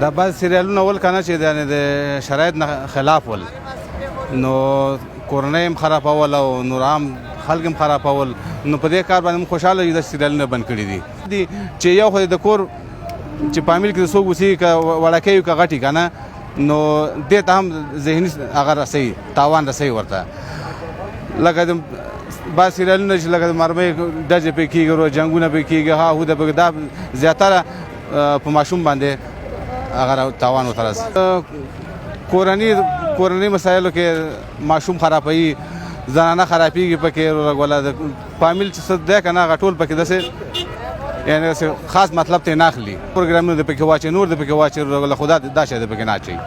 دا بعض سریالونه ول که نه چې د شرایط نه خلاف ول نو کورنۍ هم خرابول او نور عام خلک هم خرابول نو په دې کار باندې موږ خوشحاله یو د سریالونه بند کړي دي چې یو خو د کور چې فامیل کې څوک اوسېږي که وړکی وي که غټ که نه نو دې ته هم ذهني هغه رسوي تاوان رسوي ورته لکه د بعض سریالونه چې لکه د مرمۍ ډزې پرې کېږي ورو جنګونه پرې کېږي ها هو د دا زیاتره په ماشوم باندې هغه تاوان ورته رسي کورني مسایلو کې ماشوم خرابوي زنانه خرابېږي پکې ولا د فامیل چې څه دی که نه هغه ټول پکې داسې یعنې خاص مطلب ته نه اخلي پروګرامونه د پکې واچي نور د پکې واچي خدا دا شی د پکې نه اچوي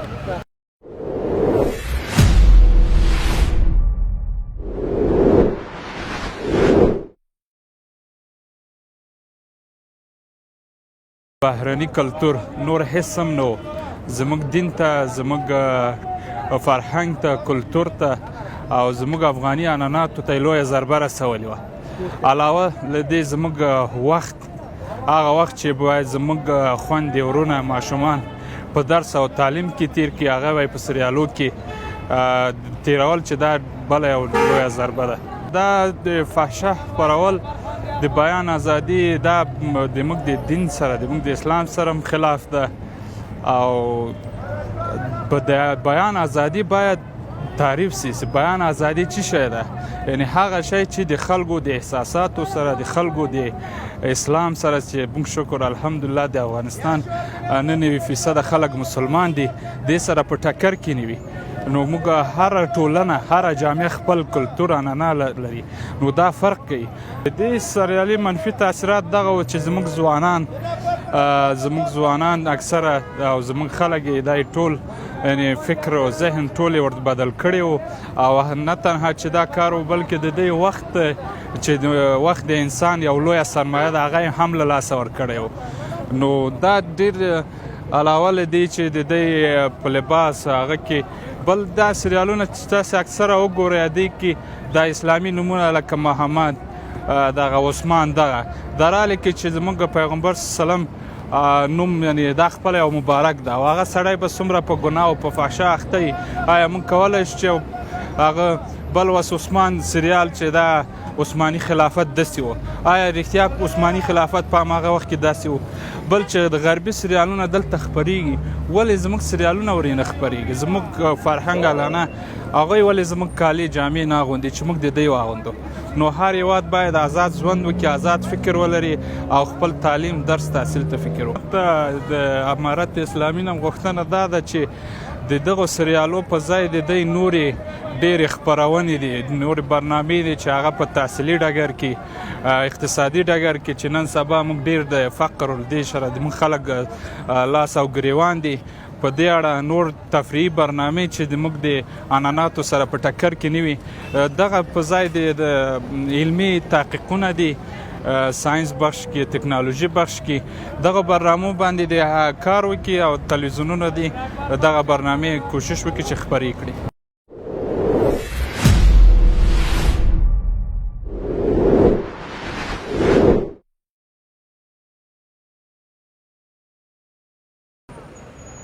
بهرني کلتور نور هیڅ هم نه و زموږ دین ته زموږ فرهنګ ته کلتور ته او زموږ افغاني عنعناتو ته یې لویه ضربه رسولې وه علاوه له دې زموږ وخت هغه وخت چې باید زموږ خویندې ورونه ماشومان په درس او تعلیم کې تیر کړي هغه به یې په سریالو کې تیرول چې دا بله یو لویه ضربه ده دا د فحشه خپرول د بیان ازادي دا د موږ د دین سره د موږ د اسلام سره هم خلاف ده او د بیان ازادي باید تعریف سي بیان ازادي څه شی ده یعنی هغه شی چې د خلکو د احساساتو سره د خلکو د اسلام سره چې موږ شکر الحمدلله د افغانستان 99% خلک مسلمان دي دې سره په ټکر کې نه وي نو موږ هر ټولنه هر جامعه خپل کلتور عنعنه لري نو دا فرق کوي دې سریالي منفي تاثیرات دغه و چې زموږ ځوانان اکثره او زموږ خلک یې دا ټول یعنی فکر او ذهن ټول یې ورته بدل کړی و او نه تنها چې دا کار و بلکې د دې وخت چې وخت د انسان یو لویه سرمایه ده هغه یې هم له لاسه ورکړی و نو دا ډېر علاوه له دې چې د دې په لباس هغه کې بل دا سریالونه چې تاسو اکثره وګورئ دې کې دا اسلامي نومونه لکه محمد دغه عثمان دغه دا رالی کې چې زموږ پیغمبر سلام نوم یعنی دا خپل یو مبارک ده او هغه سړی به څومره په ګناه او په فحشه اخته وي آیا موږ کولی شو چې هغه بل وس عثمان سریال چې دا عثماني خلافت داسې و آیا رښتیا عثماني خلافت په هماغه وخت کې داسې و بل چې د غربي سریالونه دلته خپریږي ولې زموږ سریالونه ورې نه خپریږي زموږ فرهنګ علانه هغوی ولې زموږ کالي جامې نه اغوندي چې موږ د دوی واغوندو نو هر هېواد باید آزاد ژوند وکړي آزاد فکر ولري او خپل تعلیم درس تحصیل ته فکر وکړي د امارت اسلامي نه غوښتنه دا ده چې د دغو سریالو په ځای د دوی نورې ډېرې خپرونې دي نورې برنامې دي چې هغه په تحصیلي ډګر کې اقتصادي ډګر کې چې نن سبا موږ ډېر د فقر دې سره زموږ خلک لاس او ګریوان دي په دې اړه نور تفریحي برنامې چې زموږ د عنعناتو سره په ټکر کې نه وي دغه په ځای د علمي تحقیقونه دي ساينس بخش کې ټکنالوژي بخش کې دغه برنامو باندې د کار وکړي او تلویزیونونه دي دغه برنامې کوشش وکړي چې خپرې کړي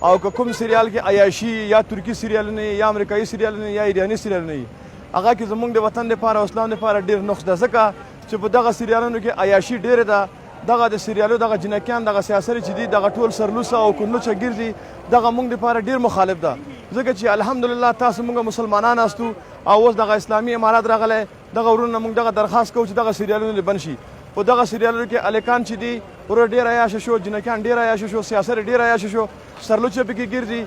او که کوم سریال کې عیاشي یا ترکی سریالونه یا امریکایي سریالونه یا ایراني سریالونه هغه کې زموږ د وطن لپاره او اسلام لپاره ډېر نقص ده ځکه چې په دغه سریالونو کې عیاشي ډېره ده دغه د سریالو دغه جنکیان دغه سیاسر چې دي دغه ټول سرلوسه او کورنوچه ګرځي دغه موږ لپاره ډېر مخالف ده ځکه چې الحمدلله تاسو موږ مسلمانان استو او اوس دغه اسلامي امارات راغلی دغه ورونه موږ دغه درخواست کوو چې دغه سریالونه بند شي په دغه سریالونو کې الکان چې دي ورور ډېر عیاشه شو جنکیان ډېر عیاشه شو سیاسر ډېر عیاشه شو سرلوچه پکې ګرځي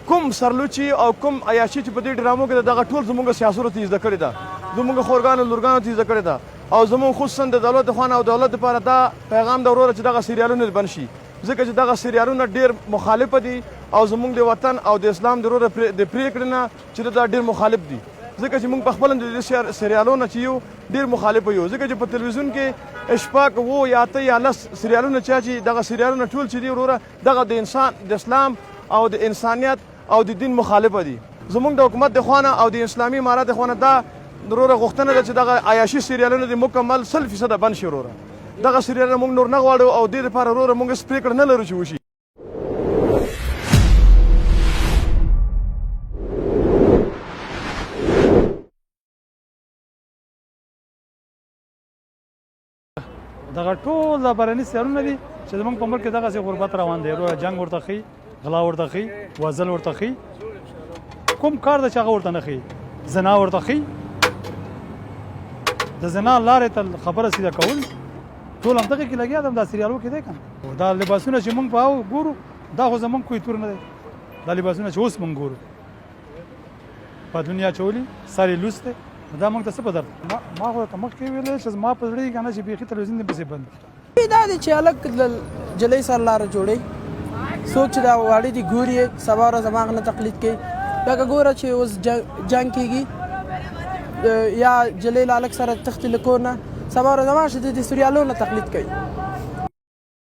کوم سرلوچي او کوم عیاشي چې په دې ډرامو کې دغه ټول زموږ سیاسرو ته زده کړې ده زموږ خورګانو لورګانو ته زده کړې ده او زموږ خصوصا د دولت خوانه او دولت لپاره دا پیغام د وروره چې دغه سریالونه بند شي ځکه چې دغه سریالونه ډېر مخالفه دي او زموږ د وطن او د اسلام د وروره د پرېکړې نه چې دا ډېر مخالف دي ځکه چې موږ په خپل د سریالونو چې یو ډېر مخالف یو ځکه چې په تلویزیون کې اشفاق وو یا ته یا لس سریالونه چې دغه سریالونه ټول چې دي وروره دغه د انسان د اسلام او د انسانیت او د دین مخالفه دي زموږ د حکومت د خوانه او د اسلامي امارات د خوانه دا وروره غوښتنه ده چې دغه عیاشي سریالونه د مکمل 100% بند شي وروره دغه سریالونه موږ نور نه غواړو او دې لپاره وروره موږ هېڅ پرېکړه نه لرو چې وشي دغه ټول د بهرني سیارونه دي چې زمونږ په ملک کې دغسې غربت روان دی جنګ ورته ښي غلا ورته ښي وزل ورته ښي کوم کار ده چې هغه ورته نه ښي زنا ورته ښي د زنا لارې ته خبره سیده کول ټول همدغې کې لګیا دم دا سریالو کې دی که نه دا لباسونه چې مونږ په ګورو دا خو زمونږ کلتور نه دی دا لباسونه چې اوس مونږ ګورو په دنیا چولي سر یې لوس دی دا مونږ ته څه په درد ما خو ته مخکې ویلی چې زما په زړه کې که نه چې بیخي تلویزیون دې پسې بند دا دی چې هلک جلۍ سره لاره جوړوي څوک چې دا واړه دي ګوري یې سبا ورځ هماغه نه تقلید کوي لکه ګوره چې اوس جنګ کېږي یا جلۍ له هلک سره تښتي له کور نه سبا ورځ هماغه د سریالو نه تقلید کوي